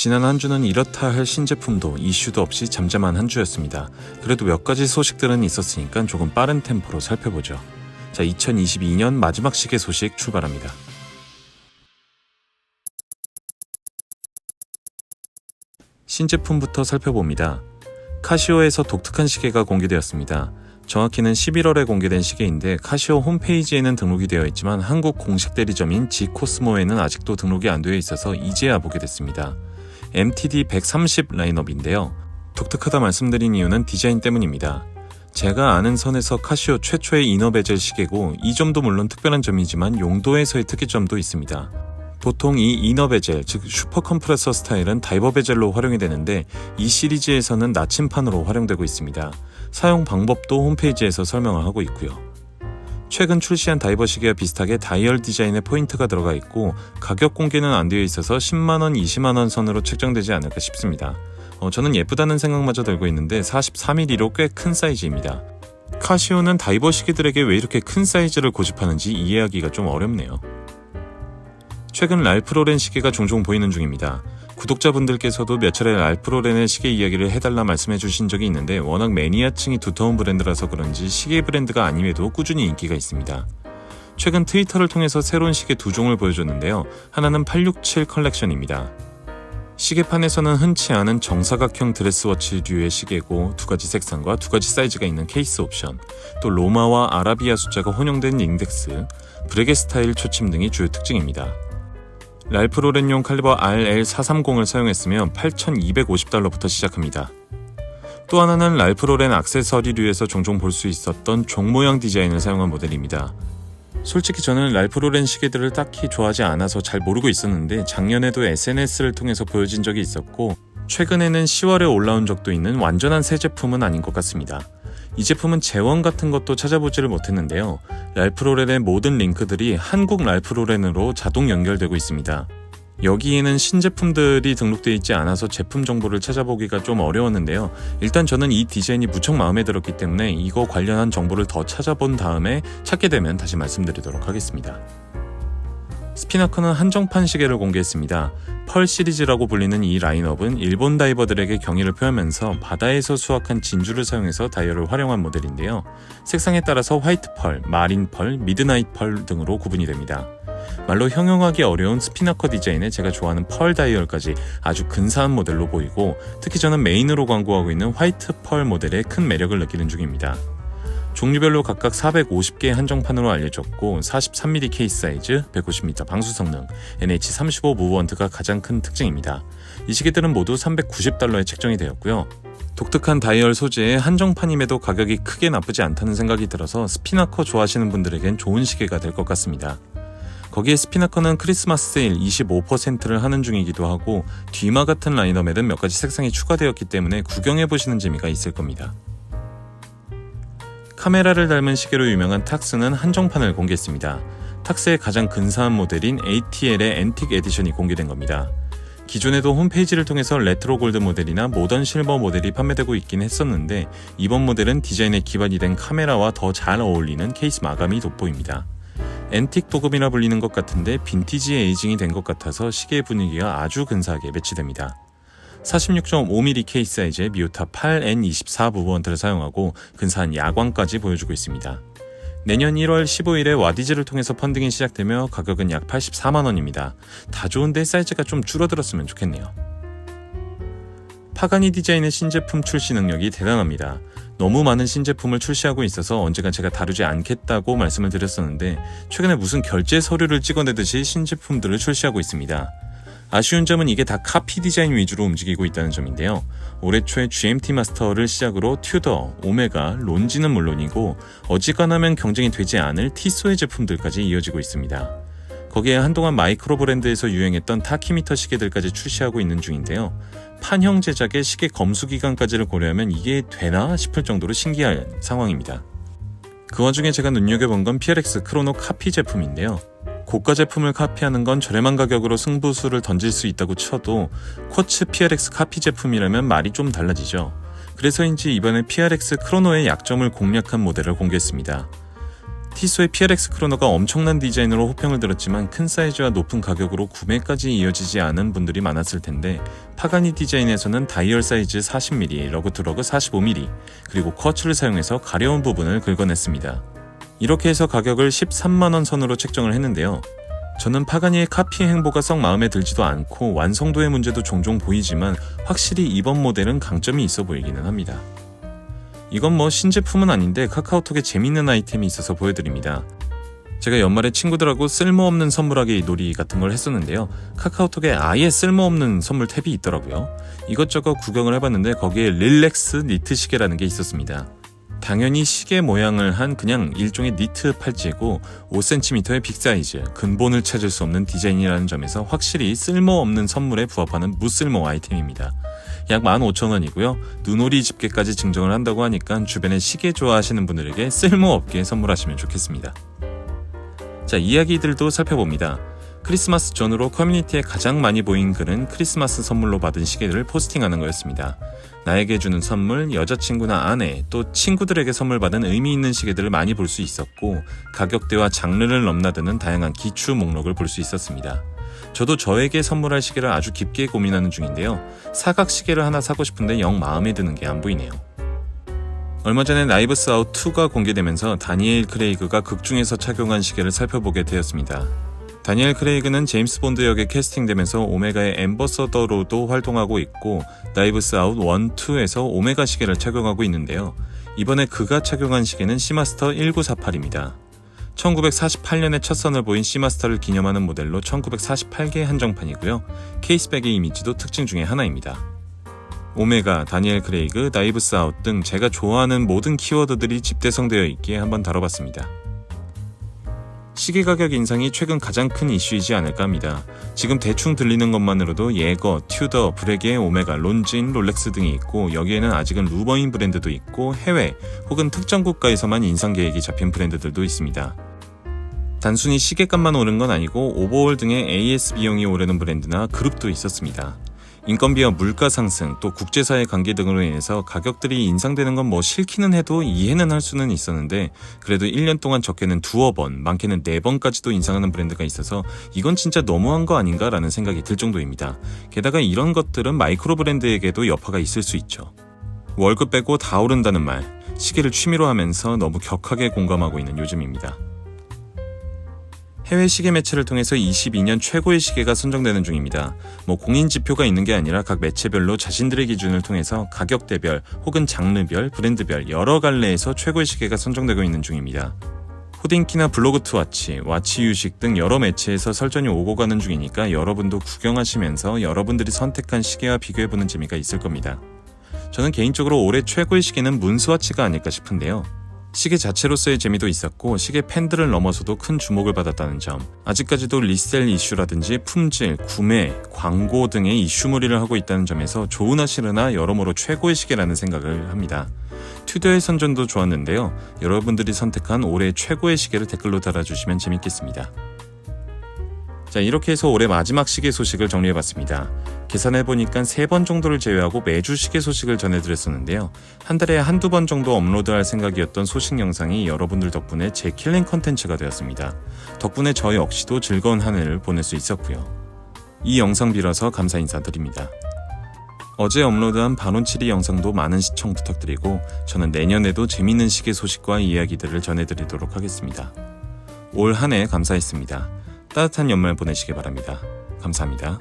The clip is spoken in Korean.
지난 한 주는 이렇다 할 신제품도 이슈도 없이 잠잠한 한 주였습니다. 그래도 몇 가지 소식들은 있었으니까 조금 빠른 템포로 살펴보죠. 자, 2022년 마지막 시계 소식 출발합니다. 신제품부터 살펴봅니다. 카시오에서 독특한 시계가 공개되었습니다. 정확히는 11월에 공개된 시계인데 카시오 홈페이지에는 등록이 되어 있지만 한국 공식 대리점인 지코스모에는 아직도 등록이 안 되어 있어서 이제야 보게 됐습니다. MTD 130 라인업인데요. 독특하다 말씀드린 이유는 디자인 때문입니다. 제가 아는 선에서 카시오 최초의 이너 베젤 시계고 이 점도 물론 특별한 점이지만 용도에서의 특이점도 있습니다. 보통 이 이너 베젤, 즉 슈퍼 컴프레서 스타일은 다이버 베젤로 활용이 되는데 이 시리즈에서는 나침판으로 활용되고 있습니다. 사용 방법도 홈페이지에서 설명을 하고 있고요. 최근 출시한 다이버 시계와 비슷하게 다이얼 디자인에 포인트가 들어가 있고 가격 공개는 안 되어 있어서 10만원, 20만원 선으로 책정되지 않을까 싶습니다. 저는 예쁘다는 생각마저 들고 있는데 43mm로 꽤 큰 사이즈입니다. 카시오는 다이버 시계들에게 왜 이렇게 큰 사이즈를 고집하는지 이해하기가 좀 어렵네요. 최근 랄프 로렌 시계가 종종 보이는 중입니다. 구독자분들께서도 몇 차례 랄프 로렌의 시계 이야기를 해달라 말씀해 주신 적이 있는데 워낙 매니아층이 두터운 브랜드라서 그런지 시계 브랜드가 아님에도 꾸준히 인기가 있습니다. 최근 트위터를 통해서 새로운 시계 두 종을 보여줬는데요. 하나는 867 컬렉션입니다. 시계판에서는 흔치 않은 정사각형 드레스워치류의 시계고 두 가지 색상과 두 가지 사이즈가 있는 케이스 옵션, 또 로마와 아라비아 숫자가 혼용된 잉덱스, 브레게 스타일 초침 등이 주요 특징입니다. 랄프 로렌용 칼리버 RL430을 사용했으며 8,250달러부터 시작합니다. 또 하나는 랄프 로렌 액세서리류에서 종종 볼 수 있었던 종 모양 디자인을 사용한 모델입니다. 솔직히 저는 랄프 로렌 시계들을 딱히 좋아하지 않아서 잘 모르고 있었는데 작년에도 SNS를 통해서 보여진 적이 있었고 최근에는 10월에 올라온 적도 있는 완전한 새 제품은 아닌 것 같습니다. 이 제품은 재원 같은 것도 찾아보지를 못했는데요. 랄프 로렌의 모든 링크들이 한국 랄프 로렌으로 자동 연결되고 있습니다. 여기에는 신제품들이 등록되어 있지 않아서 제품 정보를 찾아보기가 좀 어려웠는데요. 일단 저는 이 디자인이 무척 마음에 들었기 때문에 이거 관련한 정보를 더 찾아본 다음에 찾게 되면 다시 말씀드리도록 하겠습니다. 스피나커는 한정판 시계를 공개했습니다. 펄 시리즈라고 불리는 이 라인업은 일본 다이버들에게 경의를 표하면서 바다에서 수확한 진주를 사용해서 다이얼을 활용한 모델인데요. 색상에 따라서 화이트 펄, 마린 펄, 미드나잇 펄 등으로 구분이 됩니다. 말로 형용하기 어려운 스피나커 디자인에 제가 좋아하는 펄 다이얼까지 아주 근사한 모델로 보이고 특히 저는 메인으로 광고하고 있는 화이트 펄 모델에 큰 매력을 느끼는 중입니다. 종류별로 각각 450개의 한정판으로 알려졌고 43mm 케이스 사이즈, 150m 방수 성능, NH35 무브먼트가 가장 큰 특징입니다. 이 시계들은 모두 390달러에 책정이 되었고요. 독특한 다이얼 소재의 한정판임에도 가격이 크게 나쁘지 않다는 생각이 들어서 스피나커 좋아하시는 분들에겐 좋은 시계가 될 것 같습니다. 거기에 스피나커는 크리스마스 세일 25%를 하는 중이기도 하고 뒤마 같은 라인업에는 몇 가지 색상이 추가되었기 때문에 구경해보시는 재미가 있을 겁니다. 카메라를 닮은 시계로 유명한 탁스는 한정판을 공개했습니다. 탁스의 가장 근사한 모델인 ATL의 앤틱 에디션이 공개된 겁니다. 기존에도 홈페이지를 통해서 레트로 골드 모델이나 모던 실버 모델이 판매되고 있긴 했었는데 이번 모델은 디자인에 기반이 된 카메라와 더 잘 어울리는 케이스 마감이 돋보입니다. 앤틱 도금이라 불리는 것 같은데 빈티지 에이징이 된 것 같아서 시계의 분위기가 아주 근사하게 매치됩니다. 46.5mm 케이스 사이즈의 미오타 8N24 무브먼트를 사용하고 근사한 야광까지 보여주고 있습니다. 내년 1월 15일에 와디즈를 통해서 펀딩이 시작되며 가격은 약 84만원입니다. 다 좋은데 사이즈가 좀 줄어들었으면 좋겠네요. 파가니 디자인의 신제품 출시 능력이 대단합니다. 너무 많은 신제품을 출시하고 있어서 언젠간 제가 다루지 않겠다고 말씀을 드렸었는데 최근에 무슨 결제 서류를 찍어내듯이 신제품들을 출시하고 있습니다. 아쉬운 점은 이게 다 카피 디자인 위주로 움직이고 있다는 점인데요. 올해 초에 GMT 마스터를 시작으로 튜더, 오메가, 론지는 물론이고 어지간하면 경쟁이 되지 않을 티소의 제품들까지 이어지고 있습니다. 거기에 한동안 마이크로 브랜드에서 유행했던 타키미터 시계들까지 출시하고 있는 중인데요. 판형 제작의 시계 검수 기간까지를 고려하면 이게 되나 싶을 정도로 신기한 상황입니다. 그 와중에 제가 눈여겨본 건 PRX 크로노 카피 제품인데요. 고가 제품을 카피하는 건 저렴한 가격으로 승부수를 던질 수 있다고 쳐도 쿼츠 PRX 카피 제품이라면 말이 좀 달라지죠. 그래서인지 이번에 PRX 크로노의 약점을 공략한 모델을 공개했습니다. 티소의 PRX 크로노가 엄청난 디자인으로 호평을 들었지만 큰 사이즈와 높은 가격으로 구매까지 이어지지 않은 분들이 많았을 텐데, 파가니 디자인에서는 다이얼 사이즈 40mm, 러그투러그 45mm, 그리고 쿼츠를 사용해서 가려운 부분을 긁어냈습니다. 이렇게 해서 가격을 13만원 선으로 책정을 했는데요. 저는 파가니의 카피 행보가 썩 마음에 들지도 않고 완성도의 문제도 종종 보이지만 확실히 이번 모델은 강점이 있어 보이기는 합니다. 이건 뭐 신제품은 아닌데 카카오톡에 재밌는 아이템이 있어서 보여드립니다. 제가 연말에 친구들하고 쓸모없는 선물하기 놀이 같은 걸 했었는데요. 카카오톡에 아예 쓸모없는 선물 탭이 있더라고요. 이것저것 구경을 해봤는데 거기에 릴렉스 니트 시계라는 게 있었습니다. 당연히 시계 모양을 한 그냥 일종의 니트 팔찌고 5cm의 빅사이즈, 근본을 찾을 수 없는 디자인이라는 점에서 확실히 쓸모없는 선물에 부합하는 무쓸모 아이템입니다. 약 15,000원이고요. 눈오리 집게까지 증정을 한다고 하니까 주변에 시계 좋아하시는 분들에게 쓸모없게 선물하시면 좋겠습니다. 자, 이야기들도 살펴봅니다. 크리스마스 전후로 커뮤니티에 가장 많이 보인 글은 크리스마스 선물로 받은 시계를 포스팅하는 거였습니다. 나에게 주는 선물, 여자친구나 아내, 또 친구들에게 선물 받은 의미 있는 시계들을 많이 볼 수 있었고, 가격대와 장르를 넘나드는 다양한 기추 목록을 볼 수 있었습니다. 저도 저에게 선물할 시계를 아주 깊게 고민하는 중인데요. 사각 시계를 하나 사고 싶은데 영 마음에 드는 게 안 보이네요. 얼마 전에 나이브스 아웃 2가 공개되면서 다니엘 크레이그가 극중에서 착용한 시계를 살펴보게 되었습니다. 다니엘 크레이그는 제임스 본드 역에 캐스팅되면서 오메가의 앰버서더로도 활동하고 있고, 나이브스 아웃 1, 2에서 오메가 시계를 착용하고 있는데요. 이번에 그가 착용한 시계는 시마스터 1948입니다. 1948년에 첫 선을 보인 시마스터를 기념하는 모델로 1948개 한정판이고요. 케이스백의 이미지도 특징 중에 하나입니다. 오메가, 다니엘 크레이그, 나이브스 아웃 등 제가 좋아하는 모든 키워드들이 집대성되어 있기에 한번 다뤄봤습니다. 시계 가격 인상이 최근 가장 큰 이슈이지 않을까 합니다. 지금 대충 들리는 것만으로도 예거, 튜더, 브레게, 오메가, 론진, 롤렉스 등이 있고, 여기에는 아직은 루버인 브랜드도 있고 해외 혹은 특정 국가에서만 인상 계획이 잡힌 브랜드들도 있습니다. 단순히 시계값만 오른 건 아니고 오버홀 등의 AS 비용이 오르는 브랜드나 그룹도 있었습니다. 인건비와 물가 상승, 또 국제사회 관계 등으로 인해서 가격들이 인상되는 건 뭐 싫기는 해도 이해는 할 수는 있었는데, 그래도 1년 동안 적게는 2번, 많게는 4번까지도 인상하는 브랜드가 있어서 이건 진짜 너무한 거 아닌가 라는 생각이 들 정도입니다. 게다가 이런 것들은 마이크로 브랜드에게도 여파가 있을 수 있죠. 월급 빼고 다 오른다는 말, 시계를 취미로 하면서 너무 격하게 공감하고 있는 요즘입니다. 해외 시계 매체를 통해서 22년 최고의 시계가 선정되는 중입니다. 공인 지표가 있는 게 아니라 각 매체별로 자신들의 기준을 통해서 가격대별 혹은 장르별, 브랜드별 여러 갈래에서 최고의 시계가 선정되고 있는 중입니다. 호딩키나 블로그투와치, 와치유식 등 여러 매체에서 설전이 오고 가는 중이니까 여러분도 구경하시면서 여러분들이 선택한 시계와 비교해보는 재미가 있을 겁니다. 저는 개인적으로 올해 최고의 시계는 문스와치가 아닐까 싶은데요. 시계 자체로서의 재미도 있었고, 시계 팬들을 넘어서도 큰 주목을 받았다는 점, 아직까지도 리셀 이슈라든지 품질, 구매, 광고 등의 이슈몰이를 하고 있다는 점에서 좋으나 싫으나 여러모로 최고의 시계라는 생각을 합니다. 튜더의 선전도 좋았는데요. 여러분들이 선택한 올해 최고의 시계를 댓글로 달아주시면 재밌겠습니다. 자, 이렇게 해서 올해 마지막 시계 소식을 정리해봤습니다. 계산해보니까 3번 정도를 제외하고 매주 시계 소식을 전해드렸었는데요. 한 달에 한두 번 정도 업로드할 생각이었던 소식 영상이 여러분들 덕분에 제 킬링 컨텐츠가 되었습니다. 덕분에 저 역시도 즐거운 한 해를 보낼 수 있었고요. 이 영상 빌어서 감사 인사드립니다. 어제 업로드한 반온치리 영상도 많은 시청 부탁드리고, 저는 내년에도 재밌는 시계 소식과 이야기들을 전해드리도록 하겠습니다. 올 한 해 감사했습니다. 따뜻한 연말 보내시기 바랍니다. 감사합니다.